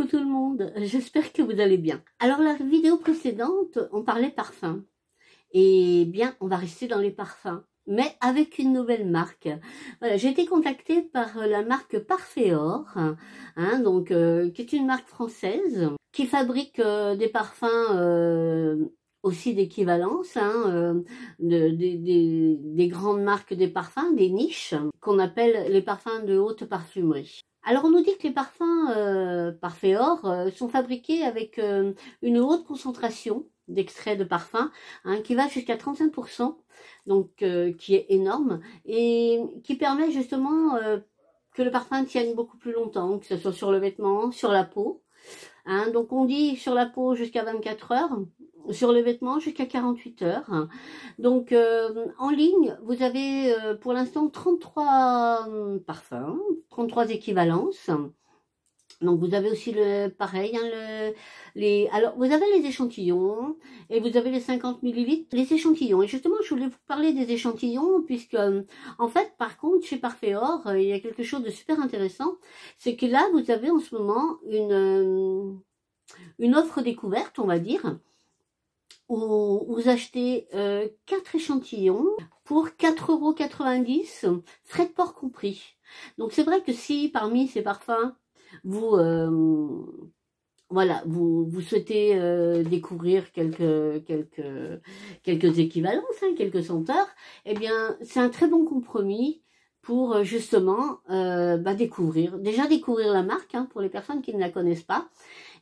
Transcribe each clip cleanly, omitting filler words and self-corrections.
coucou tout le monde, j'espère que vous allez bien. Alors la vidéo précédente, on parlait parfum. Et bien, on va rester dans les parfums, mais avec une nouvelle marque. Voilà, j'ai été contactée par la marque Parfeor, qui est une marque française, qui fabrique des parfums aussi d'équivalence, des grandes marques des parfums, des niches, qu'on appelle les parfums de haute parfumerie. Alors on nous dit que les parfums Parfeor sont fabriqués avec une haute concentration d'extrait de parfum, qui va jusqu'à 35%, donc qui est énorme, et qui permet justement que le parfum tienne beaucoup plus longtemps, que ce soit sur le vêtement, sur la peau. Donc on dit sur la peau jusqu'à 24 heures, sur les vêtements jusqu'à 48 heures. Donc en ligne, vous avez pour l'instant 33 parfums, 33 équivalences. Donc vous avez aussi le pareil, alors vous avez les échantillons et vous avez les 50 millilitres, les échantillons. Et justement, je voulais vous parler des échantillons puisque en fait, par contre, chez Parfeor, il y a quelque chose de super intéressant, c'est que là, vous avez en ce moment une offre découverte, on va dire, où vous achetez 4 échantillons pour 4,90 €, frais de port compris. Donc c'est vrai que si parmi ces parfums, vous souhaitez découvrir quelques équivalences, quelques senteurs, eh bien c'est un très bon compromis pour justement découvrir la marque, pour les personnes qui ne la connaissent pas,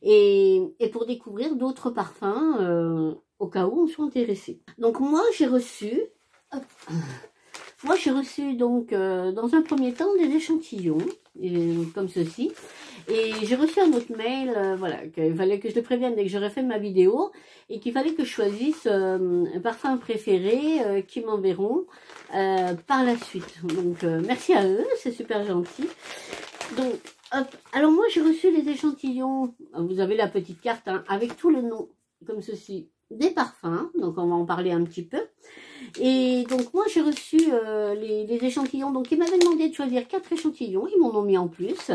et pour découvrir d'autres parfums au cas où on soit intéressé. Donc moi j'ai reçu donc dans un premier temps des échantillons comme ceci, et j'ai reçu un autre mail, qu'il fallait que je le prévienne dès que j'aurais fait ma vidéo, et qu'il fallait que je choisisse un parfum préféré qu'ils m'enverront par la suite. Donc merci à eux, c'est super gentil. Donc hop, alors moi j'ai reçu les échantillons, vous avez la petite carte avec tout le nom comme ceci des parfums, donc on va en parler un petit peu. Et donc moi j'ai reçu les échantillons, donc ils m'avaient demandé de choisir 4 échantillons, ils m'en ont mis en plus.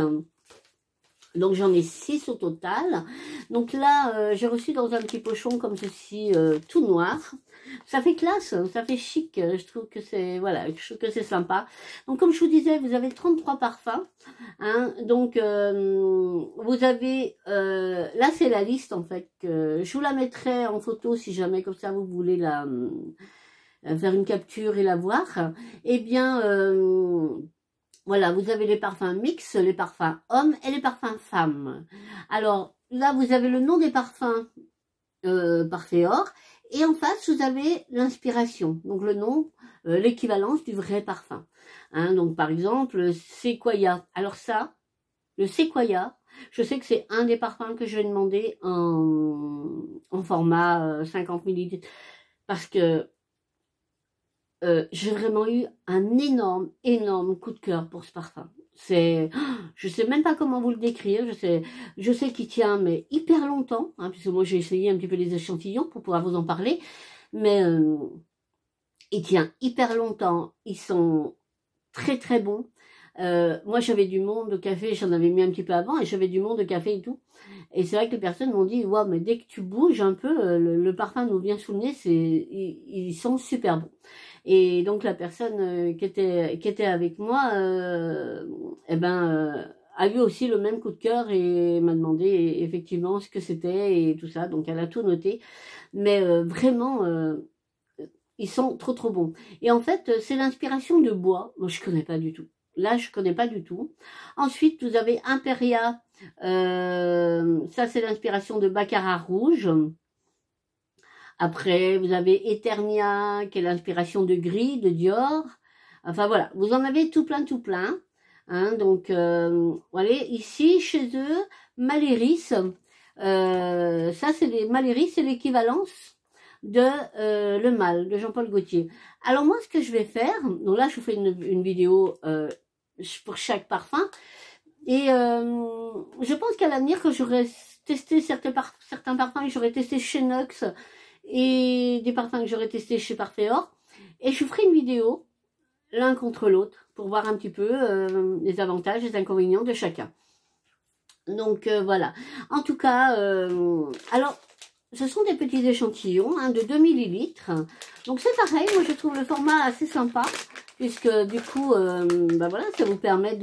Donc j'en ai 6 au total. Donc là j'ai reçu dans un petit pochon comme ceci, tout noir. Ça fait classe, ça fait chic, je trouve que c'est sympa. Donc comme je vous disais, vous avez 33 parfums. Donc vous avez, là c'est la liste en fait, je vous la mettrai en photo si jamais comme ça vous voulez faire une capture et la voir. Eh bien voilà, vous avez les parfums mix, les parfums hommes et les parfums femmes. Alors là, vous avez le nom des parfums Parfeor, et en face, vous avez l'inspiration, donc le nom, l'équivalence du vrai parfum. Donc par exemple, Sequoia. Alors ça, le Sequoia, je sais que c'est un des parfums que je vais demander en format 50 ml, parce que j'ai vraiment eu un énorme coup de cœur pour ce parfum. Je sais même pas comment vous le décrire. Je sais qu'il tient mais hyper longtemps, puisque moi j'ai essayé un petit peu les échantillons pour pouvoir vous en parler, mais il tient hyper longtemps. Ils sont très très bons. Moi j'avais du monde au café, j'en avais mis un petit peu avant, et j'avais du monde au café et tout. Et c'est vrai que les personnes m'ont dit, ouais, mais dès que tu bouges un peu, le parfum nous vient sous le nez, ils sont super bons. Et donc la personne qui était avec moi, a eu aussi le même coup de cœur et m'a demandé effectivement ce que c'était et tout ça. Donc elle a tout noté. Mais vraiment, ils sont trop bons. Et en fait, c'est l'inspiration de bois. Moi, je connais pas du tout. Là, je connais pas du tout. Ensuite, vous avez Imperia. Ça, c'est l'inspiration de Baccarat rouge. Après, vous avez Eternia, qui est l'inspiration de Gris, de Dior. Enfin, voilà. Vous en avez tout plein. Donc, voilà. Ici, chez eux, Maléris. Ça, Maléris, c'est l'équivalence de Le Mal, de Jean-Paul Gaultier. Alors, moi, ce que je vais faire, donc là, je vous fais une vidéo pour chaque parfum. Et je pense qu'à l'avenir, quand j'aurai testé certains parfums, j'aurais testé chez Nox, et des parfums que j'aurais testés chez Parfeor, et je ferai une vidéo l'un contre l'autre pour voir un petit peu les avantages et les inconvénients de chacun. Donc voilà. En tout cas, alors, ce sont des petits échantillons hein, de 2 millilitres. Donc c'est pareil, moi je trouve le format assez sympa, puisque du coup, bah voilà, ça vous permet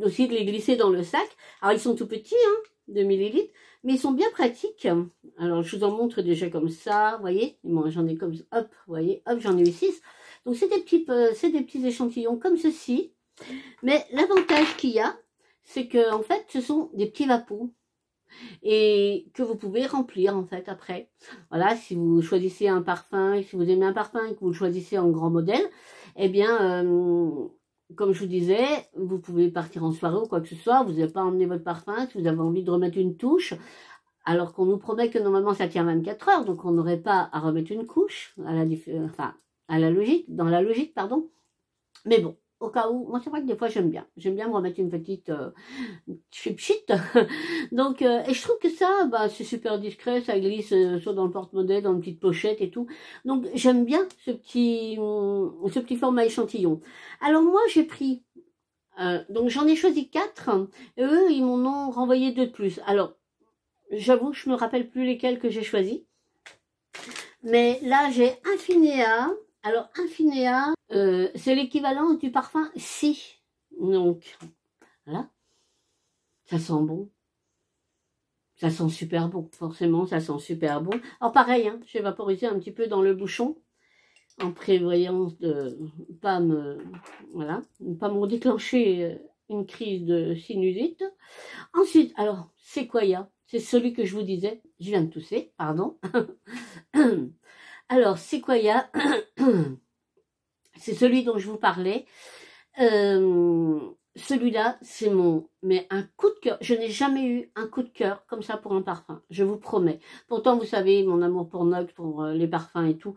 aussi de les glisser dans le sac. Alors ils sont tout petits, hein, 2 millilitres, mais ils sont bien pratiques. Alors je vous en montre déjà comme ça, vous voyez. Moi j'en ai comme, hop, vous voyez, hop, j'en ai eu 6. Donc c'est des petits échantillons comme ceci. Mais l'avantage qu'il y a, c'est que en fait, ce sont des petits vapeaux et que vous pouvez remplir en fait après. Voilà, si vous choisissez un parfum, si vous aimez un parfum et que vous le choisissez en grand modèle, eh bien, comme je vous disais, vous pouvez partir en soirée ou quoi que ce soit, vous n'avez pas emmené votre parfum, si vous avez envie de remettre une touche, alors qu'on nous promet que normalement ça tient 24 heures, donc on n'aurait pas à remettre une couche, à la logique, dans la logique, pardon. Mais bon, au cas où, moi c'est vrai que des fois j'aime bien me remettre une petite chip-chit. Donc, et je trouve que ça, bah, c'est super discret, ça glisse soit dans le porte-monnaie, dans une petite pochette et tout. Donc j'aime bien ce petit format échantillon. Alors moi j'ai pris, donc j'en ai choisi 4, et eux ils m'en ont renvoyé 2 de plus. Alors, j'avoue que je me rappelle plus lesquels que j'ai choisis. Mais là j'ai Infinea. Alors Infinea, c'est l'équivalent du parfum Si. Donc, voilà. Ça sent bon. Ça sent super bon. Forcément, ça sent super bon. Alors pareil, hein, je vais vaporiser un petit peu dans le bouchon. En prévoyant de pas me déclencher une crise de sinusite. Ensuite, alors, Sequoia. C'est celui que je vous disais. Je viens de tousser, pardon. Alors, Sequoia, c'est celui dont je vous parlais. Celui-là, c'est un coup de cœur. Je n'ai jamais eu un coup de cœur comme ça pour un parfum, je vous promets. Pourtant, vous savez, mon amour pour Nox, pour les parfums et tout.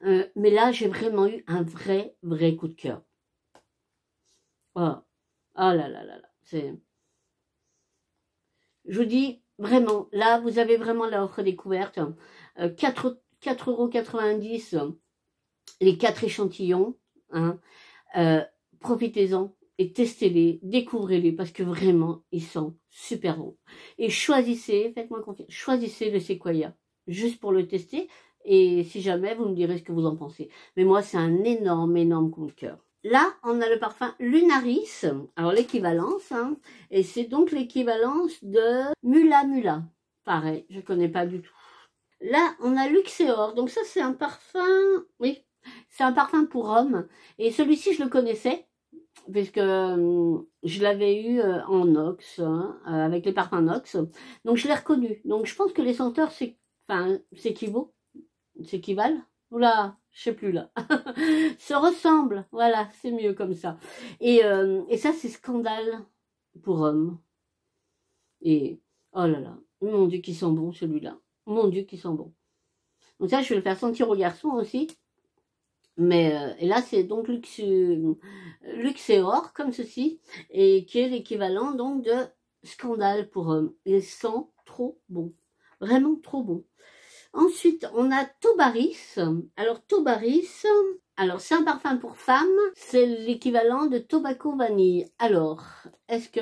Mais là, j'ai vraiment eu un vrai coup de cœur. Oh, oh là là là là. Je vous dis, vraiment, là, vous avez vraiment l'offre découverte. 4,90 €, les 4 échantillons. Hein. Profitez-en et testez-les, découvrez-les, parce que vraiment, ils sont super bons. Et choisissez, faites-moi confiance, choisissez le Sequoia, juste pour le tester, et si jamais, vous me direz ce que vous en pensez. Mais moi, c'est un énorme coup de cœur. Là, on a le parfum Lunaris, alors l'équivalence, hein, et c'est donc l'équivalence de Mula Mula. Pareil, je connais pas du tout. Là, on a Luxeor, donc ça, c'est un parfum, oui, c'est un parfum pour homme, et celui-ci, je le connaissais, puisque je l'avais eu en Nox, hein, avec les parfums Nox, donc je l'ai reconnu. Donc je pense que les senteurs s'équivalent, oula, je sais plus là, se ressemblent, voilà, c'est mieux comme ça. Et ça c'est Scandale pour hommes. Et oh là là, mon Dieu qui sent bon celui-là, mon Dieu qui sent bon. Donc ça je vais le faire sentir aux garçons aussi. Mais et là c'est donc Luxeor comme ceci, et qui est l'équivalent donc de Scandale pour hommes. Il sent trop bon, vraiment trop bon. Ensuite on a Tobaris. Alors Tobaris, alors c'est un parfum pour femmes, c'est l'équivalent de Tobacco Vanille. Alors est-ce que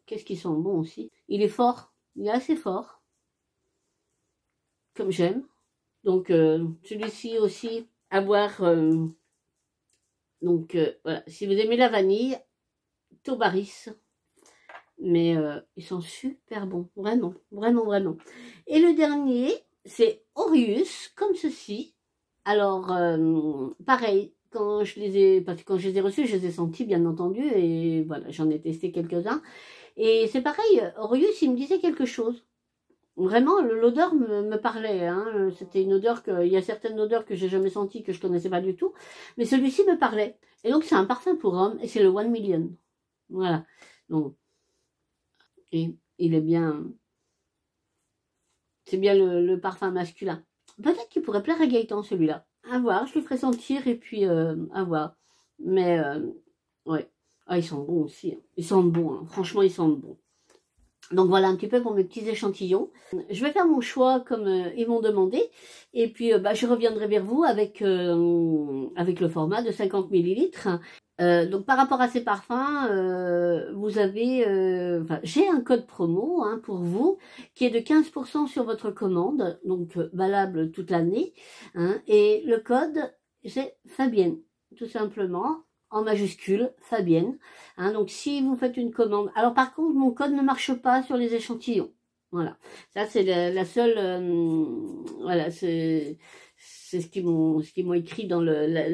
qu'est-ce qu'il sent bon aussi. Il est fort, il est assez fort, comme j'aime. Donc celui-ci aussi à boire. Donc voilà, si vous aimez la vanille, Tobaris. Mais ils sont super bons, vraiment. Et le dernier, c'est Orius, comme ceci. Alors pareil, quand je les ai reçus, je les ai sentis bien entendu, et voilà, j'en ai testé quelques-uns. Et c'est pareil, Orius, il me disait quelque chose. Vraiment, l'odeur me parlait. Hein. C'était une odeur il y a certaines odeurs que j'ai jamais senties, que je connaissais pas du tout. Mais celui-ci me parlait. Et donc, c'est un parfum pour homme, et c'est le 1 million. Voilà. Donc, et il est bien... C'est bien le parfum masculin. Peut-être qu'il pourrait plaire à Gaëtan, celui-là. À voir, je lui ferai sentir, et puis à voir. Mais, ouais. Ah, ils sont bons aussi. Hein. Ils sentent bon. Hein. Franchement, ils sentent bon. Donc voilà un petit peu pour mes petits échantillons. Je vais faire mon choix comme ils m'ont demandé. Et puis je reviendrai vers vous avec le format de 50 ml. Donc par rapport à ces parfums, vous avez, j'ai un code promo hein, pour vous qui est de 15% sur votre commande, donc valable toute l'année. Hein, et le code c'est Fabienne, tout simplement en majuscule Fabienne. Hein, donc si vous faites une commande, alors par contre mon code ne marche pas sur les échantillons. Voilà, ça c'est la seule, voilà c'est ce qu'ils m'ont écrit dans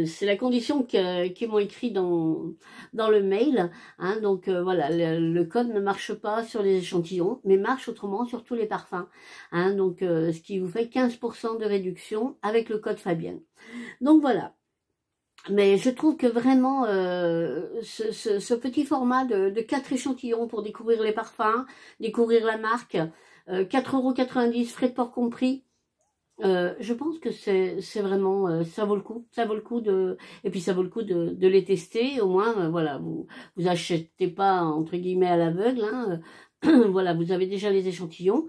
c'est la condition qu'ils m'ont écrit dans le mail. Hein, donc voilà, le code ne marche pas sur les échantillons, mais marche autrement sur tous les parfums. Hein, donc ce qui vous fait 15% de réduction avec le code Fabienne. Donc voilà. Mais je trouve que vraiment ce petit format de 4 échantillons pour découvrir les parfums, découvrir la marque, 4,90 €, frais de port compris. Je pense que c'est vraiment ça vaut le coup, et puis ça vaut le coup de les tester au moins voilà, vous achetez pas entre guillemets à l'aveugle hein, voilà, vous avez déjà les échantillons.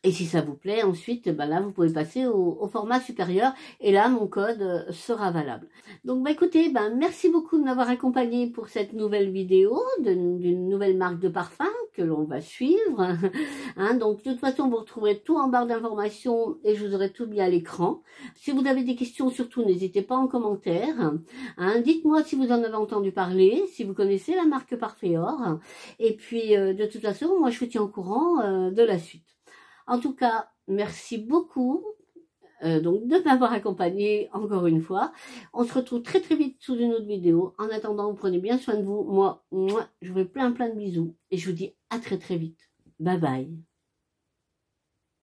Et si ça vous plaît, ensuite, ben là, vous pouvez passer au format supérieur. Et là, mon code sera valable. Donc, bah, écoutez, ben, merci beaucoup de m'avoir accompagné pour cette nouvelle vidéo d'une nouvelle marque de parfum que l'on va suivre. Hein, donc, de toute façon, vous retrouverez tout en barre d'informations et je vous aurai tout mis à l'écran. Si vous avez des questions, surtout, n'hésitez pas en commentaire. Hein, dites-moi si vous en avez entendu parler, si vous connaissez la marque Parfeor. Et puis, de toute façon, moi, je vous tiens au courant de la suite. En tout cas, merci beaucoup donc de m'avoir accompagné encore une fois. On se retrouve très très vite sous une autre vidéo. En attendant, vous prenez bien soin de vous. Moi, je vous fais plein de bisous et je vous dis à très très vite. Bye bye.